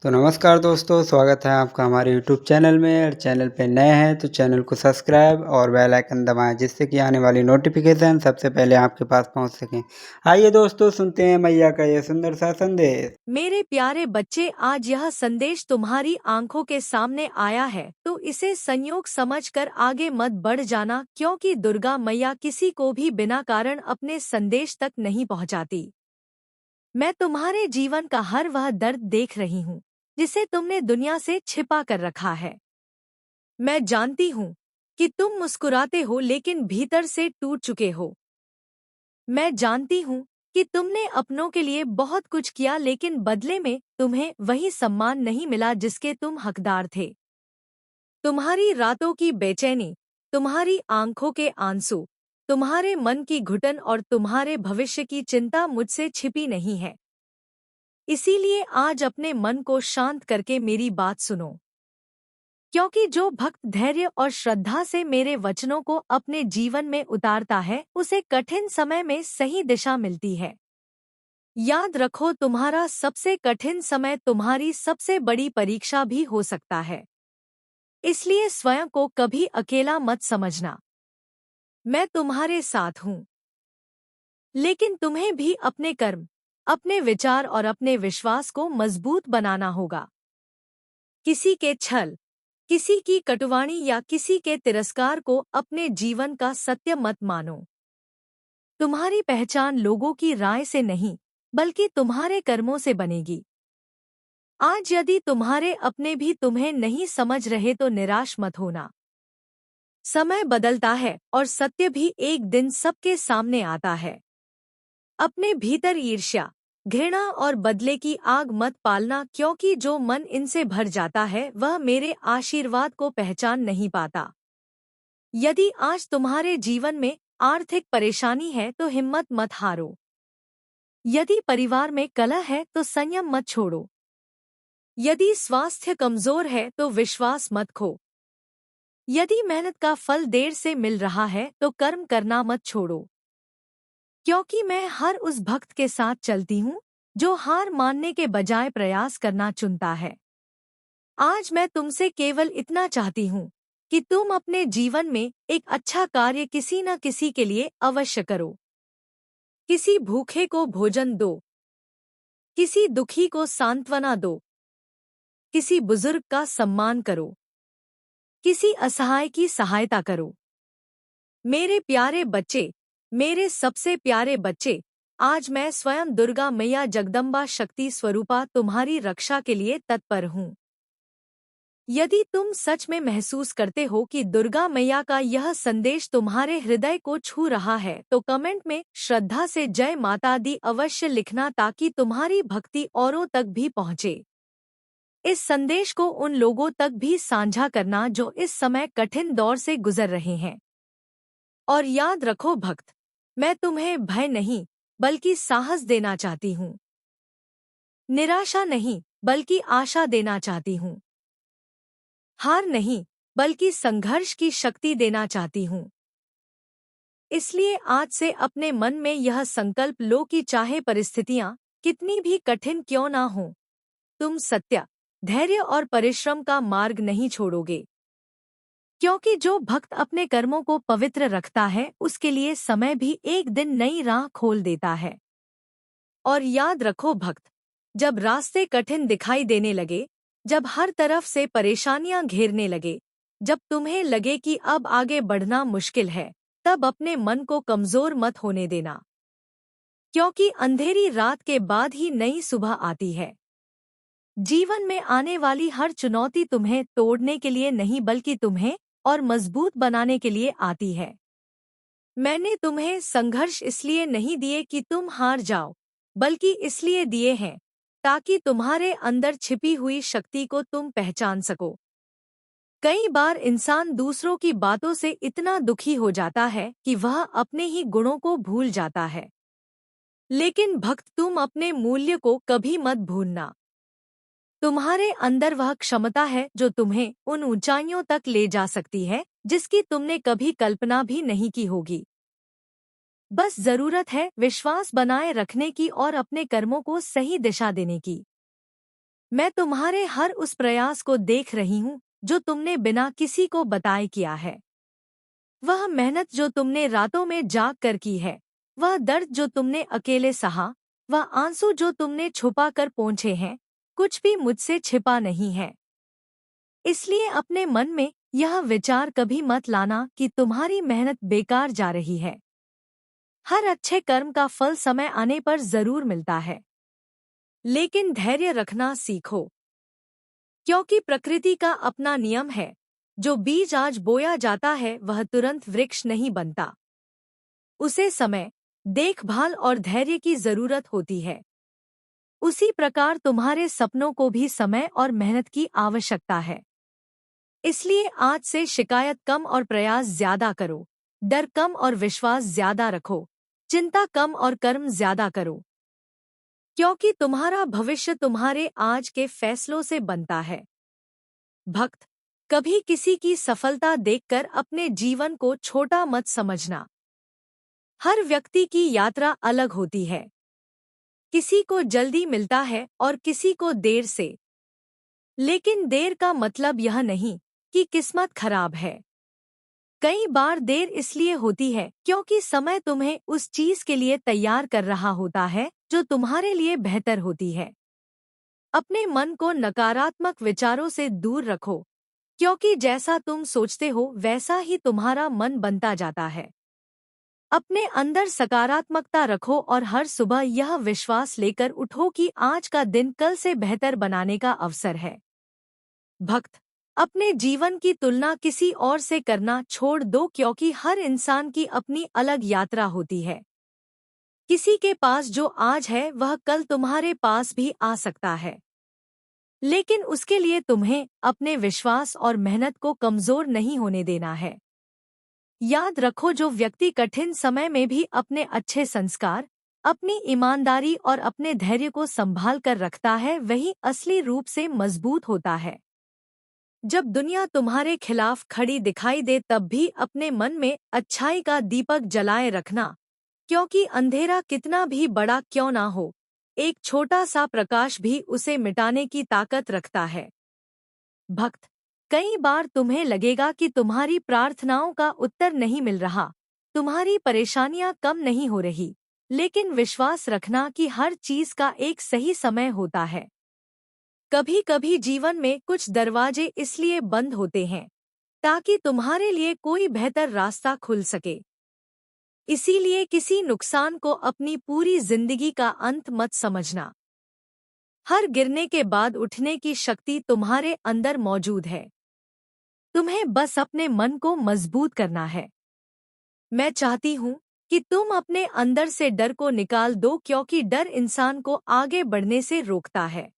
तो नमस्कार दोस्तों, स्वागत है आपका हमारे यूट्यूब चैनल में। और चैनल पे नए हैं तो चैनल को सब्सक्राइब और बेल आइकन दबाएं, जिससे कि आने वाली नोटिफिकेशन सबसे पहले आपके पास पहुंच सकें। आइए दोस्तों, सुनते हैं मैया का ये सुंदर सा संदेश। मेरे प्यारे बच्चे, आज यह संदेश तुम्हारी आंखों के सामने आया है तो इसे संयोग समझकर आगे मत बढ़ जाना, क्योंकि दुर्गा मैया किसी को भी बिना कारण अपने संदेश तक नहीं पहुंचाती। मैं तुम्हारे जीवन का हर वह दर्द देख रही हूँ जिसे तुमने दुनिया से छिपा कर रखा है। मैं जानती हूँ कि तुम मुस्कुराते हो लेकिन भीतर से टूट चुके हो। मैं जानती हूँ कि तुमने अपनों के लिए बहुत कुछ किया, लेकिन बदले में तुम्हें वही सम्मान नहीं मिला जिसके तुम हकदार थे। तुम्हारी रातों की बेचैनी, तुम्हारी आंखों के आंसू, तुम्हारे मन की घुटन और तुम्हारे भविष्य की चिंता मुझसे छिपी नहीं है। इसीलिए आज अपने मन को शांत करके मेरी बात सुनो, क्योंकि जो भक्त धैर्य और श्रद्धा से मेरे वचनों को अपने जीवन में उतारता है, उसे कठिन समय में सही दिशा मिलती है। याद रखो, तुम्हारा सबसे कठिन समय तुम्हारी सबसे बड़ी परीक्षा भी हो सकता है। इसलिए स्वयं को कभी अकेला मत समझना। मैं तुम्हारे साथ हूँ, लेकिन तुम्हें भी अपने कर्म, अपने विचार और अपने विश्वास को मजबूत बनाना होगा। किसी के छल, किसी की कटुवाणी या किसी के तिरस्कार को अपने जीवन का सत्य मत मानो। तुम्हारी पहचान लोगों की राय से नहीं, बल्कि तुम्हारे कर्मों से बनेगी। आज यदि तुम्हारे अपने भी तुम्हें नहीं समझ रहे तो निराश मत होना। समय बदलता है और सत्य भी एक दिन सबके सामने आता है। अपने भीतर ईर्ष्या, घृणा और बदले की आग मत पालना, क्योंकि जो मन इनसे भर जाता है वह मेरे आशीर्वाद को पहचान नहीं पाता। यदि आज तुम्हारे जीवन में आर्थिक परेशानी है तो हिम्मत मत हारो। यदि परिवार में कलह है तो संयम मत छोड़ो। यदि स्वास्थ्य कमजोर है तो विश्वास मत खो। यदि मेहनत का फल देर से मिल रहा है तो कर्म करना मत छोड़ो, क्योंकि मैं हर उस भक्त के साथ चलती हूँ जो हार मानने के बजाय प्रयास करना चुनता है। आज मैं तुमसे केवल इतना चाहती हूँ कि तुम अपने जीवन में एक अच्छा कार्य किसी न किसी के लिए अवश्य करो। किसी भूखे को भोजन दो, किसी दुखी को सांत्वना दो, किसी बुजुर्ग का सम्मान करो, किसी असहाय की सहायता करो। मेरे प्यारे बच्चे, मेरे सबसे प्यारे बच्चे, आज मैं स्वयं दुर्गा मैया जगदम्बा शक्ति स्वरूपा तुम्हारी रक्षा के लिए तत्पर हूँ। यदि तुम सच में महसूस करते हो कि दुर्गा मैया का यह संदेश तुम्हारे हृदय को छू रहा है तो कमेंट में श्रद्धा से जय माता दी अवश्य लिखना, ताकि तुम्हारी भक्ति औरों तक भी पहुँचे। इस संदेश को उन लोगों तक भी साझा करना जो इस समय कठिन दौर से गुजर रहे हैं। और याद रखो भक्त, मैं तुम्हें भय नहीं बल्कि साहस देना चाहती हूँ। निराशा नहीं बल्कि आशा देना चाहती हूँ। हार नहीं बल्कि संघर्ष की शक्ति देना चाहती हूँ। इसलिए आज से अपने मन में यह संकल्प लो कि चाहे परिस्थितियाँ कितनी भी कठिन क्यों ना हो, तुम सत्य, धैर्य और परिश्रम का मार्ग नहीं छोड़ोगे। क्योंकि जो भक्त अपने कर्मों को पवित्र रखता है उसके लिए समय भी एक दिन नई राह खोल देता है। और याद रखो भक्त, जब रास्ते कठिन दिखाई देने लगे, जब हर तरफ से परेशानियां घेरने लगे, जब तुम्हें लगे कि अब आगे बढ़ना मुश्किल है, तब अपने मन को कमजोर मत होने देना। क्योंकि अंधेरी रात के बाद ही नई सुबह आती है। जीवन में आने वाली हर चुनौती तुम्हें तोड़ने के लिए नहीं बल्कि तुम्हें और मजबूत बनाने के लिए आती है। मैंने तुम्हें संघर्ष इसलिए नहीं दिए कि तुम हार जाओ, बल्कि इसलिए दिए हैं ताकि तुम्हारे अंदर छिपी हुई शक्ति को तुम पहचान सको। कई बार इंसान दूसरों की बातों से इतना दुखी हो जाता है कि वह अपने ही गुणों को भूल जाता है। लेकिन भक्त, तुम अपने मूल्य को कभी मत भूलना। तुम्हारे अंदर वह क्षमता है जो तुम्हें उन ऊंचाइयों तक ले जा सकती है जिसकी तुमने कभी कल्पना भी नहीं की होगी। बस जरूरत है विश्वास बनाए रखने की और अपने कर्मों को सही दिशा देने की। मैं तुम्हारे हर उस प्रयास को देख रही हूँ जो तुमने बिना किसी को बताए किया है। वह मेहनत जो तुमने रातों में जाग कर की है, वह दर्द जो तुमने अकेले सहा, वह आंसू जो तुमने छुपा कर पोंछे हैं, कुछ भी मुझसे छिपा नहीं है। इसलिए अपने मन में यह विचार कभी मत लाना कि तुम्हारी मेहनत बेकार जा रही है। हर अच्छे कर्म का फल समय आने पर जरूर मिलता है, लेकिन धैर्य रखना सीखो, क्योंकि प्रकृति का अपना नियम है। जो बीज आज बोया जाता है वह तुरंत वृक्ष नहीं बनता। उसे समय, देखभाल और धैर्य की जरूरत होती है। उसी प्रकार तुम्हारे सपनों को भी समय और मेहनत की आवश्यकता है। इसलिए आज से शिकायत कम और प्रयास ज्यादा करो, डर कम और विश्वास ज्यादा रखो, चिंता कम और कर्म ज्यादा करो, क्योंकि तुम्हारा भविष्य तुम्हारे आज के फैसलों से बनता है। भक्त, कभी किसी की सफलता देखकर अपने जीवन को छोटा मत समझना। हर व्यक्ति की यात्रा अलग होती है। किसी को जल्दी मिलता है और किसी को देर से। लेकिन देर का मतलब यह नहीं कि किस्मत खराब है। कई बार देर इसलिए होती है क्योंकि समय तुम्हें उस चीज के लिए तैयार कर रहा होता है जो तुम्हारे लिए बेहतर होती है। अपने मन को नकारात्मक विचारों से दूर रखो, क्योंकि जैसा तुम सोचते हो वैसा ही तुम्हारा मन बनता जाता है। अपने अंदर सकारात्मकता रखो और हर सुबह यह विश्वास लेकर उठो कि आज का दिन कल से बेहतर बनाने का अवसर है। भक्त, अपने जीवन की तुलना किसी और से करना छोड़ दो, क्योंकि हर इंसान की अपनी अलग यात्रा होती है। किसी के पास जो आज है वह कल तुम्हारे पास भी आ सकता है, लेकिन उसके लिए तुम्हें अपने विश्वास और मेहनत को कमजोर नहीं होने देना है। याद रखो, जो व्यक्ति कठिन समय में भी अपने अच्छे संस्कार, अपनी ईमानदारी और अपने धैर्य को संभाल कर रखता है वही असली रूप से मजबूत होता है। जब दुनिया तुम्हारे खिलाफ खड़ी दिखाई दे तब भी अपने मन में अच्छाई का दीपक जलाए रखना, क्योंकि अंधेरा कितना भी बड़ा क्यों ना हो, एक छोटा सा प्रकाश भी उसे मिटाने की ताकत रखता है। भक्त, कई बार तुम्हें लगेगा कि तुम्हारी प्रार्थनाओं का उत्तर नहीं मिल रहा, तुम्हारी परेशानियां कम नहीं हो रही, लेकिन विश्वास रखना कि हर चीज का एक सही समय होता है। कभी कभी जीवन में कुछ दरवाजे इसलिए बंद होते हैं ताकि तुम्हारे लिए कोई बेहतर रास्ता खुल सके। इसीलिए किसी नुकसान को अपनी पूरी जिंदगी का अंत मत समझना। हर गिरने के बाद उठने की शक्ति तुम्हारे अंदर मौजूद है। तुम्हें बस अपने मन को मजबूत करना है। मैं चाहती हूँ कि तुम अपने अंदर से डर को निकाल दो, क्योंकि डर इंसान को आगे बढ़ने से रोकता है।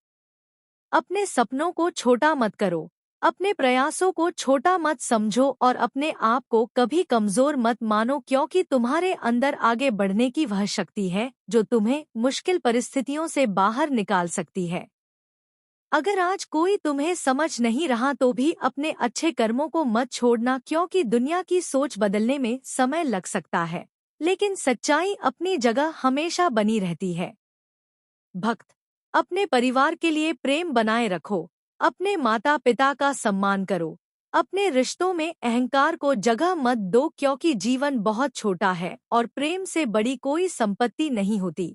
अपने सपनों को छोटा मत करो, अपने प्रयासों को छोटा मत समझो और अपने आप को कभी कमजोर मत मानो, क्योंकि तुम्हारे अंदर आगे बढ़ने की वह शक्ति है जो तुम्हें मुश्किल परिस्थितियों से बाहर निकाल सकती है। अगर आज कोई तुम्हें समझ नहीं रहा तो भी अपने अच्छे कर्मों को मत छोड़ना, क्योंकि दुनिया की सोच बदलने में समय लग सकता है, लेकिन सच्चाई अपनी जगह हमेशा बनी रहती है। भक्त, अपने परिवार के लिए प्रेम बनाए रखो, अपने माता पिता का सम्मान करो, अपने रिश्तों में अहंकार को जगह मत दो, क्योंकि जीवन बहुत छोटा है और प्रेम से बड़ी कोई संपत्ति नहीं होती।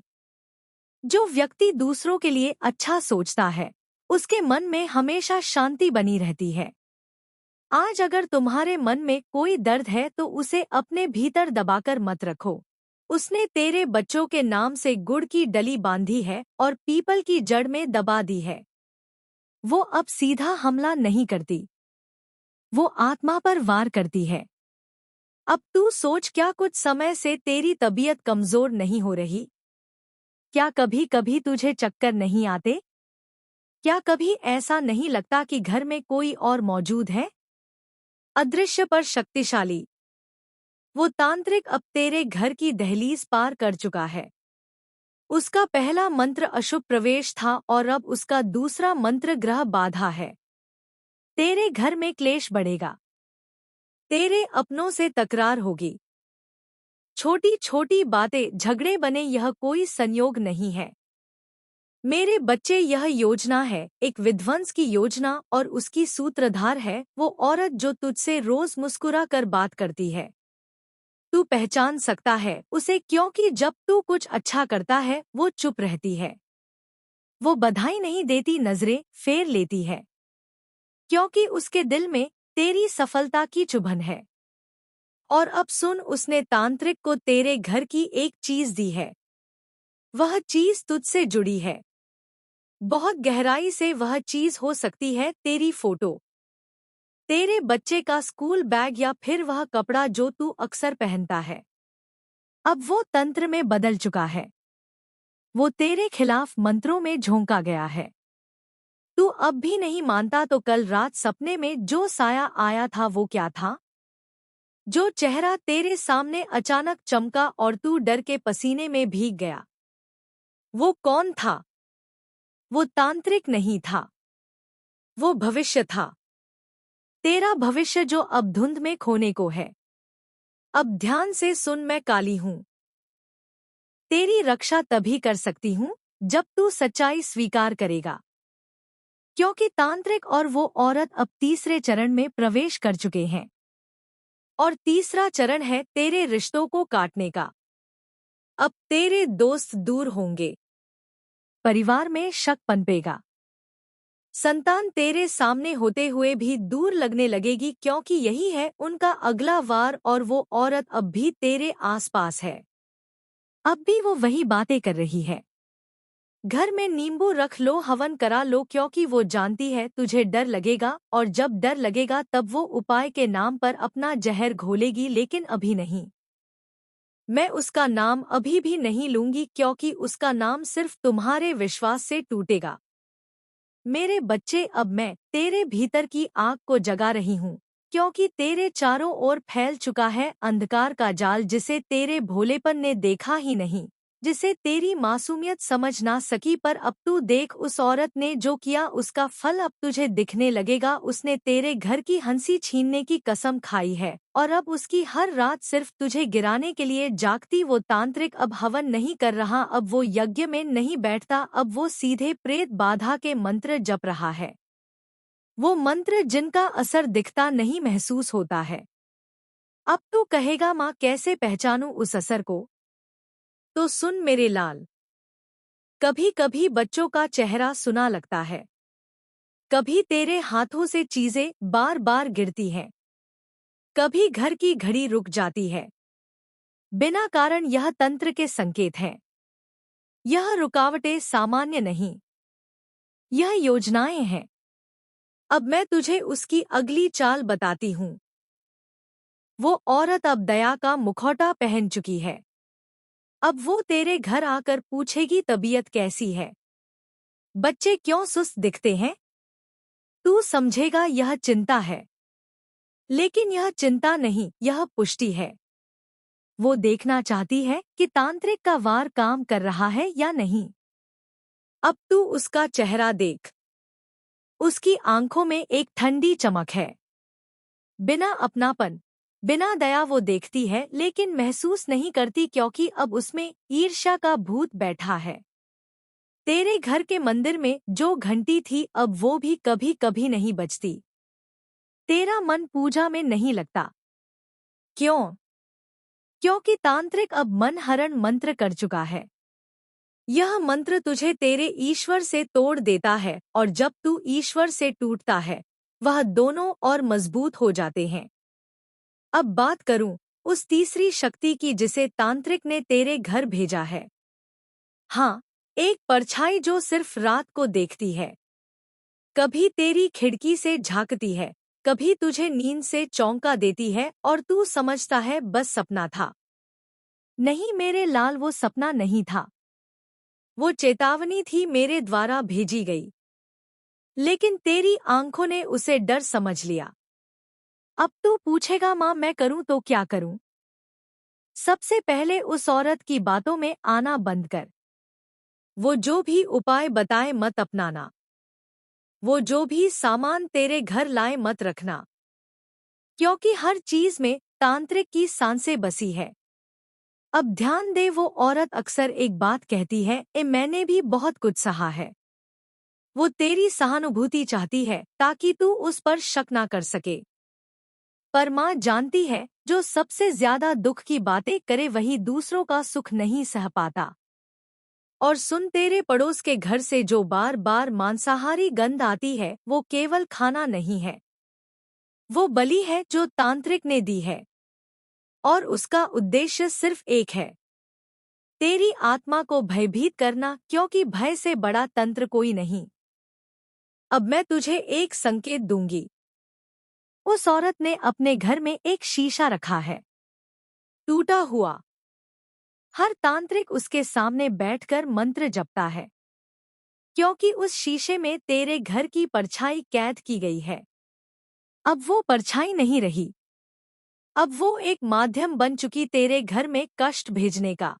जो व्यक्ति दूसरों के लिए अच्छा सोचता है उसके मन में हमेशा शांति बनी रहती है। आज अगर तुम्हारे मन में कोई दर्द है तो उसे अपने भीतर दबाकर मत रखो। उसने तेरे बच्चों के नाम से गुड़ की डली बांधी है और पीपल की जड़ में दबा दी है। वो अब सीधा हमला नहीं करती, वो आत्मा पर वार करती है। अब तू सोच, क्या कुछ समय से तेरी तबीयत कमजोर नहीं हो रही? क्या कभी कभी तुझे चक्कर नहीं आते? क्या कभी ऐसा नहीं लगता कि घर में कोई और मौजूद है? अदृश्य पर शक्तिशाली वो तांत्रिक अब तेरे घर की दहलीज पार कर चुका है। उसका पहला मंत्र अशुभ प्रवेश था और अब उसका दूसरा मंत्र ग्रह बाधा है। तेरे घर में क्लेश बढ़ेगा, तेरे अपनों से तकरार होगी, छोटी छोटी बातें झगड़े बने, यह कोई संयोग नहीं है। मेरे बच्चे, यह योजना है एक विध्वंस की योजना और उसकी सूत्रधार है वो औरत जो तुझसे रोज मुस्कुरा कर बात करती है। तू पहचान सकता है उसे क्योंकि जब तू कुछ अच्छा करता है वो चुप रहती है। वो बधाई नहीं देती, नजरें फेर लेती है क्योंकि उसके दिल में तेरी सफलता की चुभन है। और अब सुन, उसने तांत्रिक को तेरे घर की एक चीज दी है। वह चीज तुझसे जुड़ी है। बहुत गहराई से वह चीज हो सकती है तेरी फोटो, तेरे बच्चे का स्कूल बैग या फिर वह कपड़ा जो तू अक्सर पहनता है। अब वो तंत्र में बदल चुका है। वो तेरे खिलाफ मंत्रों में झोंका गया है। तू अब भी नहीं मानता तो कल रात सपने में जो साया आया था वो क्या था? जो चेहरा तेरे सामने अचानक चमका और तू डर के पसीने में भीग गया, वो कौन था? वो तांत्रिक नहीं था, वो भविष्य था। तेरा भविष्य जो अब धुंध में खोने को है। अब ध्यान से सुन, मैं काली हूँ। तेरी रक्षा तभी कर सकती हूँ जब तू सच्चाई स्वीकार करेगा। क्योंकि तांत्रिक और वो औरत अब तीसरे चरण में प्रवेश कर चुके हैं। और तीसरा चरण है तेरे रिश्तों को काटने का। अब तेरे दोस्त दूर होंगे, परिवार में शक पनपेगा, संतान तेरे सामने होते हुए भी दूर लगने लगेगी क्योंकि यही है उनका अगला वार और वो औरत अब भी तेरे आसपास है। अब भी वो वही बातें कर रही है। घर में नींबू रख लो, हवन करा लो क्योंकि वो जानती है तुझे डर लगेगा और जब डर लगेगा तब वो उपाय के नाम पर अपना जहर घोलेगी, लेकिन अभी नहीं। मैं उसका नाम अभी भी नहीं लूंगी क्योंकि उसका नाम सिर्फ तुम्हारे विश्वास से टूटेगा। मेरे बच्चे, अब मैं तेरे भीतर की आग को जगा रही हूँ क्योंकि तेरे चारों ओर फैल चुका है अंधकार का जाल जिसे तेरे भोलेपन ने देखा ही नहीं, जिसे तेरी मासूमियत समझ ना सकी। पर अब तू देख, उस औरत ने जो किया उसका फल अब तुझे दिखने लगेगा। उसने तेरे घर की हंसी छीनने की कसम खाई है और अब उसकी हर रात सिर्फ तुझे गिराने के लिए जागती। वो तांत्रिक अब हवन नहीं कर रहा, अब वो यज्ञ में नहीं बैठता, अब वो सीधे प्रेत बाधा के मंत्र जप रहा है। वो मंत्र जिनका असर दिखता नहीं, महसूस होता है। अब तू कहेगा माँ कैसे पहचानूं उस असर को? तो सुन मेरे लाल, कभी कभी बच्चों का चेहरा सुना लगता है, कभी तेरे हाथों से चीजें बार बार गिरती हैं, कभी घर की घड़ी रुक जाती है बिना कारण। यह तंत्र के संकेत हैं। यह रुकावटें सामान्य नहीं, यह योजनाएं हैं। अब मैं तुझे उसकी अगली चाल बताती हूँ। वो औरत अब दया का मुखौटा पहन चुकी है। अब वो तेरे घर आकर पूछेगी तबीयत कैसी है, बच्चे क्यों सुस्त दिखते हैं। तू समझेगा यह चिंता है, लेकिन यह चिंता नहीं, यह पुष्टि है। वो देखना चाहती है कि तांत्रिक का वार काम कर रहा है या नहीं। अब तू उसका चेहरा देख। उसकी आंखों में एक ठंडी चमक है। बिना अपनापन, बिना दया वो देखती है लेकिन महसूस नहीं करती क्योंकि अब उसमें ईर्ष्या का भूत बैठा है। तेरे घर के मंदिर में जो घंटी थी अब वो भी कभी कभी नहीं बजती। तेरा मन पूजा में नहीं लगता। क्यों? क्योंकि तांत्रिक अब मन हरण मंत्र कर चुका है। यह मंत्र तुझे तेरे ईश्वर से तोड़ देता है और जब तू ईश्वर से टूटता है वह दोनों और मजबूत हो जाते हैं। अब बात करूं उस तीसरी शक्ति की जिसे तांत्रिक ने तेरे घर भेजा है। हाँ, एक परछाई जो सिर्फ रात को देखती है, कभी तेरी खिड़की से झांकती है, कभी तुझे नींद से चौंका देती है और तू समझता है बस सपना था। नहीं मेरे लाल, वो सपना नहीं था, वो चेतावनी थी मेरे द्वारा भेजी गई। लेकिन तेरी आंखों ने उसे डर समझ लिया। अब तू पूछेगा माँ मैं करूं तो क्या करूं? सबसे पहले उस औरत की बातों में आना बंद कर। वो जो भी उपाय बताए मत अपनाना। वो जो भी सामान तेरे घर लाए मत रखना, क्योंकि हर चीज में तांत्रिक की सांसें बसी है। अब ध्यान दे, वो औरत अक्सर एक बात कहती है, मैंने भी बहुत कुछ सहा है। वो तेरी सहानुभूति चाहती है ताकि तू उस पर शक ना कर सके। पर माँ जानती है, जो सबसे ज्यादा दुख की बातें करे वही दूसरों का सुख नहीं सह पाता। और सुन, तेरे पड़ोस के घर से जो बार बार मांसाहारी गंध आती है, वो केवल खाना नहीं है, वो बलि है जो तांत्रिक ने दी है। और उसका उद्देश्य सिर्फ एक है, तेरी आत्मा को भयभीत करना, क्योंकि भय से बड़ा तंत्र कोई नहीं। अब मैं तुझे एक संकेत दूंगी। उस औरत ने अपने घर में एक शीशा रखा है, टूटा हुआ। हर तांत्रिक उसके सामने बैठकर मंत्र जपता है, क्योंकि उस शीशे में तेरे घर की परछाई कैद की गई है। अब वो परछाई नहीं रही, अब वो एक माध्यम बन चुकी तेरे घर में कष्ट भेजने का।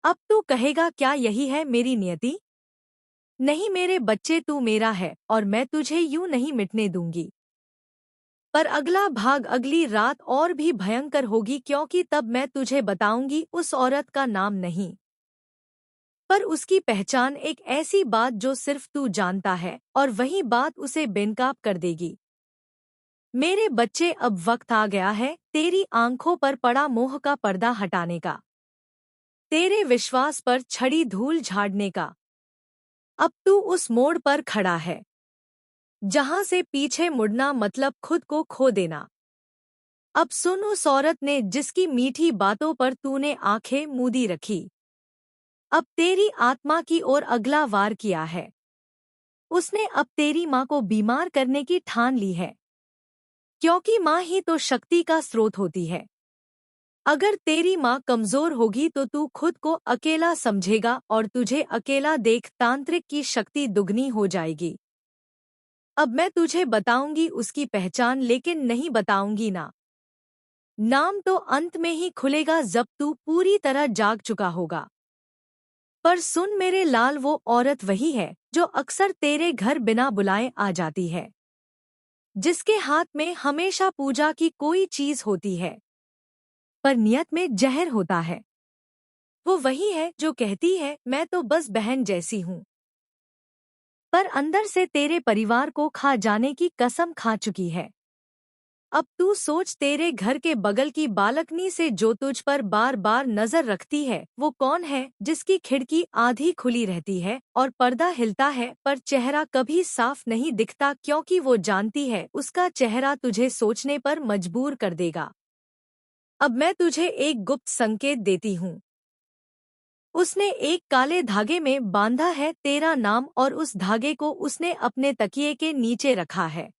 अब तू कहेगा, क्या यही है मेरी नियति? नहीं मेरे बच्चे, तू मेरा है और मैं तुझे यूं नहीं मिटने दूंगी। पर अगला भाग अगली रात और भी भयंकर होगी, क्योंकि तब मैं तुझे बताऊंगी उस औरत का नाम नहीं, पर उसकी पहचान, एक ऐसी बात जो सिर्फ तू जानता है, और वही बात उसे बेनकाब कर देगी। मेरे बच्चे, अब वक्त आ गया है तेरी आंखों पर पड़ा मोह का पर्दा हटाने का, तेरे विश्वास पर छड़ी धूल झाड़ने का। अब तू उस मोड़ पर खड़ा है जहां से पीछे मुड़ना मतलब खुद को खो देना। अब सुन, उस औरत ने जिसकी मीठी बातों पर तूने आंखें मूंदी रखी, अब तेरी आत्मा की ओर अगला वार किया है। उसने अब तेरी माँ को बीमार करने की ठान ली है, क्योंकि माँ ही तो शक्ति का स्रोत होती है। अगर तेरी माँ कमजोर होगी तो तू खुद को अकेला समझेगा, और तुझे अकेला देख तांत्रिक की शक्ति दुगनी हो जाएगी। अब मैं तुझे बताऊंगी उसकी पहचान, लेकिन नहीं बताऊंगी ना नाम, तो अंत में ही खुलेगा जब तू पूरी तरह जाग चुका होगा। पर सुन मेरे लाल, वो औरत वही है जो अक्सर तेरे घर बिना बुलाए आ जाती है, जिसके हाथ में हमेशा पूजा की कोई चीज होती है, पर नियत में जहर होता है। वो वही है जो कहती है, मैं तो बस बहन जैसी हूँ, पर अंदर से तेरे परिवार को खा जाने की कसम खा चुकी है। अब तू सोच, तेरे घर के बगल की बालकनी से जो तुझ पर बार बार नजर रखती है, वो कौन है? जिसकी खिड़की आधी खुली रहती है और पर्दा हिलता है, पर चेहरा कभी साफ नहीं दिखता, क्योंकि वो जानती है उसका चेहरा तुझे सोचने पर मजबूर कर देगा। अब मैं तुझे एक गुप्त संकेत देती हूँ। उसने एक काले धागे में बांधा है तेरा नाम, और उस धागे को उसने अपने तकिए के नीचे रखा है।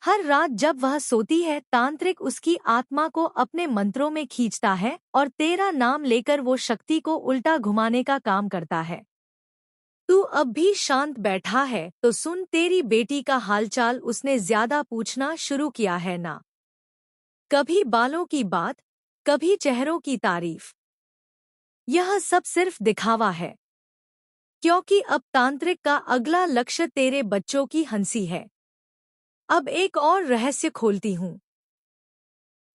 हर रात जब वह सोती है, तांत्रिक उसकी आत्मा को अपने मंत्रों में खींचता है, और तेरा नाम लेकर वो शक्ति को उल्टा घुमाने का काम करता है। तू अब भी शांत बैठा है तो सुन, तेरी बेटी का हालचाल उसने ज्यादा पूछना शुरू किया है ना। कभी बालों की बात, कभी चेहरों की तारीफ। यह सब सिर्फ दिखावा है, क्योंकि अब तांत्रिक का अगला लक्ष्य तेरे बच्चों की हंसी है। अब एक और रहस्य खोलती हूँ।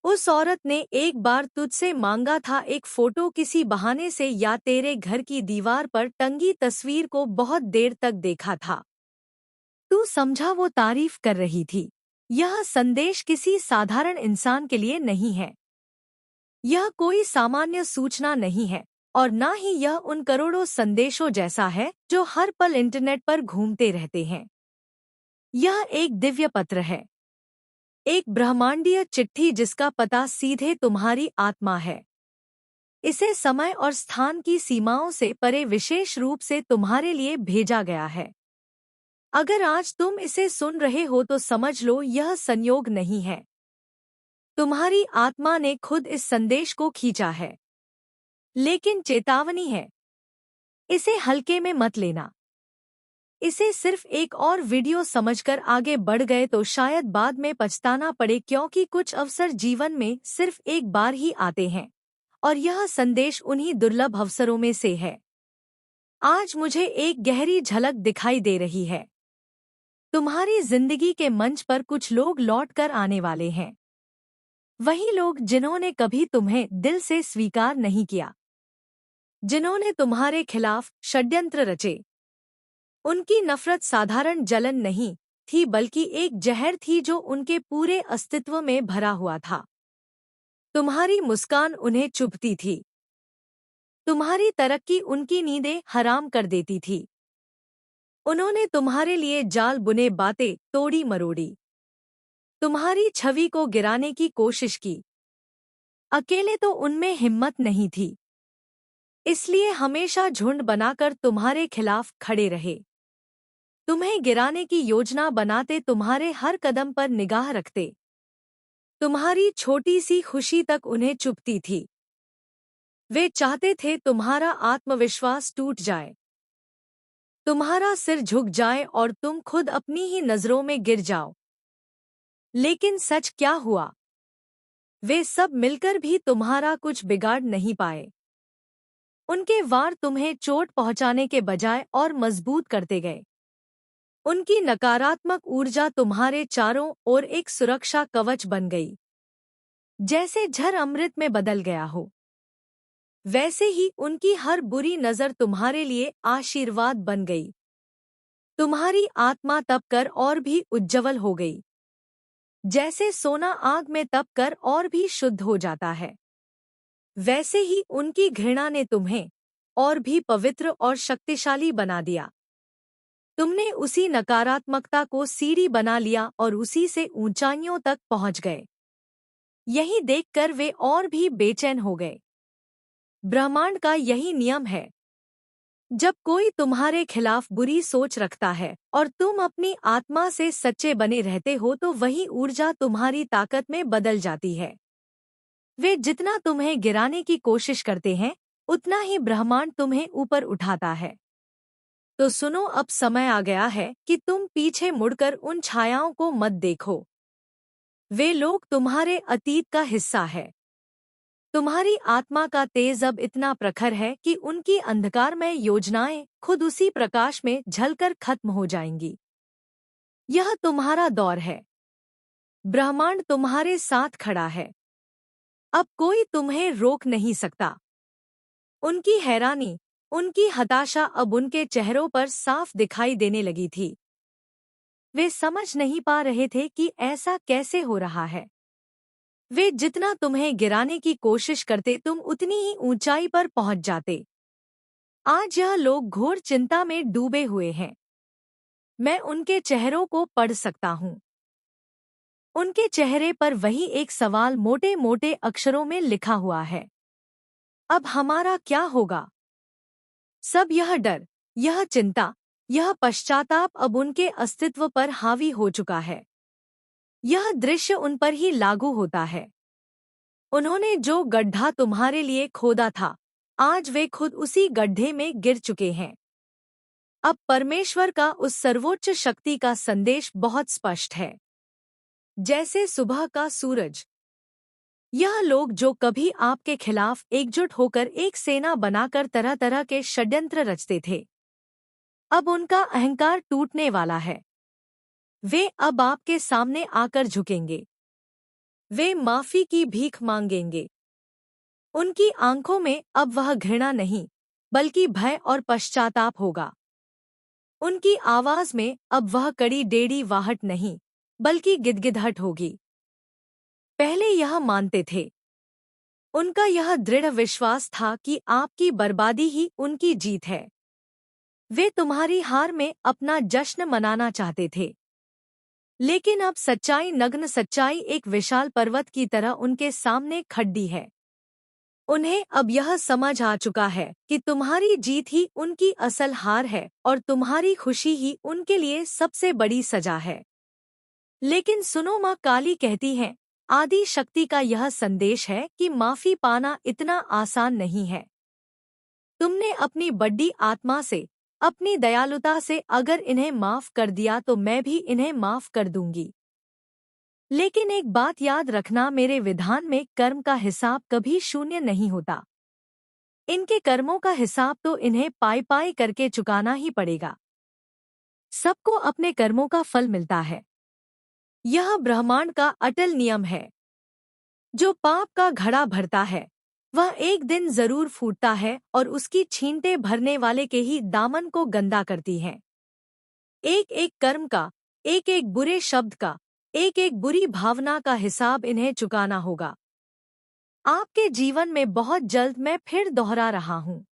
उस औरत ने एक बार तुझसे मांगा था एक फोटो, किसी बहाने से, या तेरे घर की दीवार पर टंगी तस्वीर को बहुत देर तक देखा था। तू समझा वो तारीफ कर रही थी। यह संदेश किसी साधारण इंसान के लिए नहीं है, यह कोई सामान्य सूचना नहीं है, और ना ही यह उन करोड़ों संदेशों जैसा है जो हर पल इंटरनेट पर घूमते रहते हैं। यह एक दिव्य पत्र है, एक ब्रह्मांडीय चिट्ठी जिसका पता सीधे तुम्हारी आत्मा है। इसे समय और स्थान की सीमाओं से परे विशेष रूप से तुम्हारे लिए भेजा गया है। अगर आज तुम इसे सुन रहे हो तो समझ लो, यह संयोग नहीं है, तुम्हारी आत्मा ने खुद इस संदेश को खींचा है। लेकिन चेतावनी है, इसे हल्के में मत लेना। इसे सिर्फ एक और वीडियो समझकर आगे बढ़ गए तो शायद बाद में पछताना पड़े, क्योंकि कुछ अवसर जीवन में सिर्फ एक बार ही आते हैं, और यह संदेश उन्हीं दुर्लभ अवसरों में से है। आज मुझे एक गहरी झलक दिखाई दे रही है। तुम्हारी जिंदगी के मंच पर कुछ लोग लौट कर आने वाले हैं। वही लोग जिन्होंने कभी तुम्हें दिल से स्वीकार नहीं किया, जिन्होंने तुम्हारे खिलाफ षड्यंत्र रचे, उनकी नफरत साधारण जलन नहीं थी बल्कि एक जहर थी जो उनके पूरे अस्तित्व में भरा हुआ था। तुम्हारी मुस्कान उन्हें चुभती थी, तुम्हारी तरक्की उनकी नींदें हराम कर देती थी। उन्होंने तुम्हारे लिए जाल बुने, बातें तोड़ी मरोड़ी, तुम्हारी छवि को गिराने की कोशिश की। अकेले तो उनमें हिम्मत नहीं थी, इसलिए हमेशा झुंड बनाकर तुम्हारे खिलाफ खड़े रहे। तुम्हें गिराने की योजना बनाते, तुम्हारे हर कदम पर निगाह रखते। तुम्हारी छोटी सी खुशी तक उन्हें चुभती थी। वे चाहते थे तुम्हारा आत्मविश्वास टूट जाए, तुम्हारा सिर झुक जाए और तुम खुद अपनी ही नजरों में गिर जाओ। लेकिन सच क्या हुआ? वे सब मिलकर भी तुम्हारा कुछ बिगाड़ नहीं पाए। उनके वार तुम्हें चोट पहुंचाने के बजाय और मजबूत करते गए। उनकी नकारात्मक ऊर्जा तुम्हारे चारों ओर एक सुरक्षा कवच बन गई। जैसे झर अमृत में बदल गया हो, वैसे ही उनकी हर बुरी नजर तुम्हारे लिए आशीर्वाद बन गई। तुम्हारी आत्मा तपकर और भी उज्जवल हो गई, जैसे सोना आग में तपकर और भी शुद्ध हो जाता है। वैसे ही उनकी घृणा ने तुम्हें और भी पवित्र और शक्तिशाली बना दिया। तुमने उसी नकारात्मकता को सीढ़ी बना लिया और उसी से ऊंचाइयों तक पहुंच गए। यही देखकर वे और भी बेचैन हो गए। ब्रह्मांड का यही नियम है, जब कोई तुम्हारे खिलाफ बुरी सोच रखता है और तुम अपनी आत्मा से सच्चे बने रहते हो तो वही ऊर्जा तुम्हारी ताकत में बदल जाती है। वे जितना तुम्हें गिराने की कोशिश करते हैं, उतना ही ब्रह्मांड तुम्हें ऊपर उठाता है। तो सुनो, अब समय आ गया है कि तुम पीछे मुड़कर उन छायाओं को मत देखो। वे लोग तुम्हारे अतीत का हिस्सा है। तुम्हारी आत्मा का तेज अब इतना प्रखर है कि उनकी अंधकारमय योजनाएं खुद उसी प्रकाश में झलकर खत्म हो जाएंगी। यह तुम्हारा दौर है। ब्रह्मांड तुम्हारे साथ खड़ा है। अब कोई तुम्हें रोक नहीं सकता। उनकी हैरानी, उनकी हताशा अब उनके चेहरों पर साफ दिखाई देने लगी थी। वे समझ नहीं पा रहे थे कि ऐसा कैसे हो रहा है। वे जितना तुम्हें गिराने की कोशिश करते, तुम उतनी ही ऊंचाई पर पहुंच जाते। आज यह लोग घोर चिंता में डूबे हुए हैं। मैं उनके चेहरों को पढ़ सकता हूँ। उनके चेहरे पर वही एक सवाल मोटे मोटे अक्षरों में लिखा हुआ है। अब हमारा क्या होगा? सब यह डर, यह चिंता, यह पश्चाताप अब उनके अस्तित्व पर हावी हो चुका है। यह दृश्य उन पर ही लागू होता है। उन्होंने जो गड्ढा तुम्हारे लिए खोदा था, आज वे खुद उसी गड्ढे में गिर चुके हैं। अब परमेश्वर का उस सर्वोच्च शक्ति का संदेश बहुत स्पष्ट है, जैसे सुबह का सूरज। यह लोग जो कभी आपके खिलाफ एकजुट होकर एक सेना बनाकर तरह तरह के षड्यंत्र रचते थे, अब उनका अहंकार टूटने वाला है। वे अब आपके सामने आकर झुकेंगे। वे माफी की भीख मांगेंगे। उनकी आंखों में अब वह घृणा नहीं, बल्कि भय और पश्चाताप होगा। उनकी आवाज में अब वह कड़ी टेढ़ी वाहट नहीं, बल्कि गिदगिदाहट होगी। पहले यह मानते थे। उनका यह दृढ़ विश्वास था कि आपकी बर्बादी ही उनकी जीत है। वे तुम्हारी हार में अपना जश्न मनाना चाहते थे। लेकिन अब सच्चाई, नग्न सच्चाई एक विशाल पर्वत की तरह उनके सामने खड़ी है। उन्हें अब यह समझ आ चुका है कि तुम्हारी जीत ही उनकी असल हार है और तुम्हारी खुशी ही उनके लिए सबसे बड़ी सजा है। लेकिन सुनो, माँ काली कहती है, आदि शक्ति का यह संदेश है कि माफी पाना इतना आसान नहीं है। तुमने अपनी बड़ी आत्मा से, अपनी दयालुता से अगर इन्हें माफ कर दिया तो मैं भी इन्हें माफ कर दूंगी। लेकिन एक बात याद रखना, मेरे विधान में कर्म का हिसाब कभी शून्य नहीं होता। इनके कर्मों का हिसाब तो इन्हें पाई पाई करके चुकाना ही पड़ेगा। सबको अपने कर्मों का फल मिलता है। यह ब्रह्मांड का अटल नियम है। जो पाप का घड़ा भरता है वह एक दिन जरूर फूटता है और उसकी छींटे भरने वाले के ही दामन को गंदा करती हैं। एक एक कर्म का, एक एक बुरे शब्द का, एक एक बुरी भावना का हिसाब इन्हें चुकाना होगा। आपके जीवन में बहुत जल्द, मैं फिर दोहरा रहा हूँ,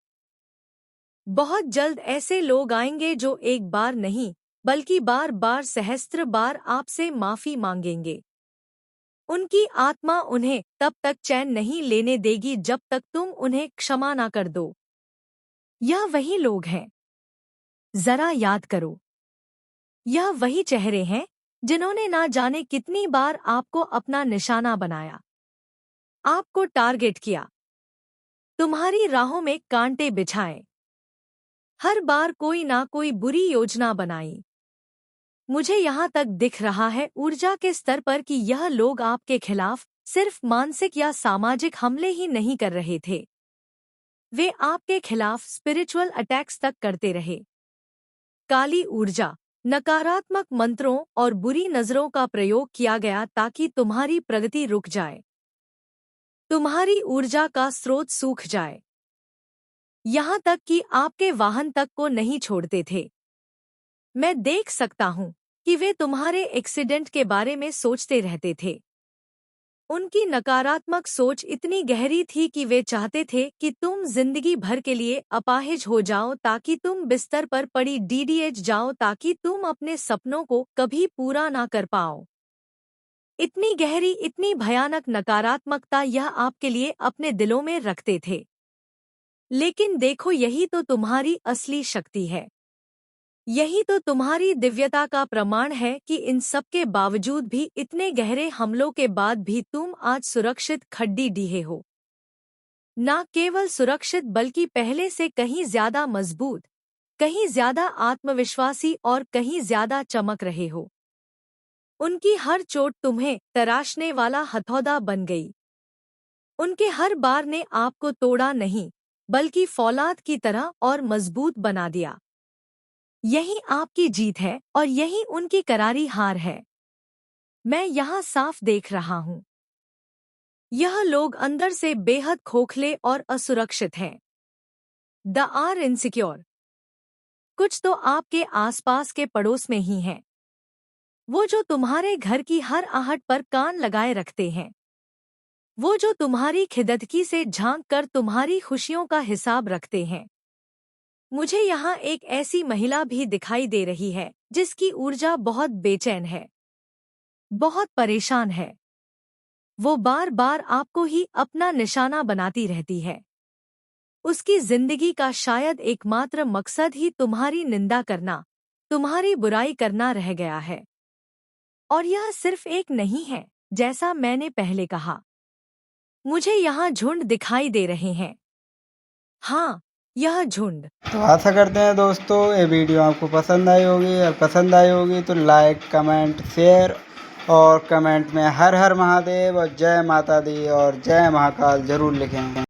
बहुत जल्द ऐसे लोग आएंगे जो एक बार नहीं बल्कि बार बार सहस्त्र बार आपसे माफी मांगेंगे। उनकी आत्मा उन्हें तब तक चैन नहीं लेने देगी जब तक तुम उन्हें क्षमा ना कर दो। यह वही लोग हैं, जरा याद करो, यह वही चेहरे हैं जिन्होंने ना जाने कितनी बार आपको अपना निशाना बनाया, आपको टारगेट किया, तुम्हारी राहों में कांटे बिछाए, हर बार कोई ना कोई बुरी योजना बनाई। मुझे यहाँ तक दिख रहा है ऊर्जा के स्तर पर कि यह लोग आपके खिलाफ सिर्फ मानसिक या सामाजिक हमले ही नहीं कर रहे थे, वे आपके खिलाफ स्पिरिचुअल अटैक्स तक करते रहे। काली ऊर्जा, नकारात्मक मंत्रों और बुरी नजरों का प्रयोग किया गया ताकि तुम्हारी प्रगति रुक जाए, तुम्हारी ऊर्जा का स्रोत सूख जाए, यहाँ तक कि आपके वाहन तक को नहीं छोड़ते थे। मैं देख सकता हूँ कि वे तुम्हारे एक्सीडेंट के बारे में सोचते रहते थे। उनकी नकारात्मक सोच इतनी गहरी थी कि वे चाहते थे कि तुम जिंदगी भर के लिए अपाहिज हो जाओ, ताकि तुम बिस्तर पर पड़ी डीडीएच जाओ, ताकि तुम अपने सपनों को कभी पूरा ना कर पाओ। इतनी गहरी, इतनी भयानक नकारात्मकता यह आपके लिए अपने दिलों में रखते थे। लेकिन देखो, यही तो तुम्हारी असली शक्ति है, यही तो तुम्हारी दिव्यता का प्रमाण है कि इन सब के बावजूद भी, इतने गहरे हमलों के बाद भी तुम आज सुरक्षित खड्डी डीहे हो। ना केवल सुरक्षित बल्कि पहले से कहीं ज्यादा मजबूत, कहीं ज्यादा आत्मविश्वासी और कहीं ज्यादा चमक रहे हो। उनकी हर चोट तुम्हें तराशने वाला हथौड़ा बन गई। उनके हर बार ने आपको तोड़ा नहीं बल्कि फौलाद की तरह और मजबूत बना दिया। यही आपकी जीत है और यही उनकी करारी हार है। मैं यहाँ साफ देख रहा हूँ, यह लोग अंदर से बेहद खोखले और असुरक्षित हैं। They are insecure. कुछ तो आपके आसपास के पड़ोस में ही हैं, वो जो तुम्हारे घर की हर आहट पर कान लगाए रखते हैं, वो जो तुम्हारी खिदतगी से झांक कर तुम्हारी खुशियों का हिसाब रखते हैं। मुझे यहाँ एक ऐसी महिला भी दिखाई दे रही है जिसकी ऊर्जा बहुत बेचैन है, बहुत परेशान है। वो बार बार आपको ही अपना निशाना बनाती रहती है। उसकी जिंदगी का शायद एकमात्र मकसद ही तुम्हारी निंदा करना, तुम्हारी बुराई करना रह गया है। और यह सिर्फ एक नहीं है, जैसा मैंने पहले कहा, मुझे यहाँ झुंड दिखाई दे रहे हैं। हाँ, यह झुंड। तो आशा करते हैं दोस्तों ये वीडियो आपको पसंद आई होगी, और पसंद आई होगी तो लाइक, कमेंट, शेयर और कमेंट में हर हर महादेव और जय माता दी और जय महाकाल जरूर लिखें।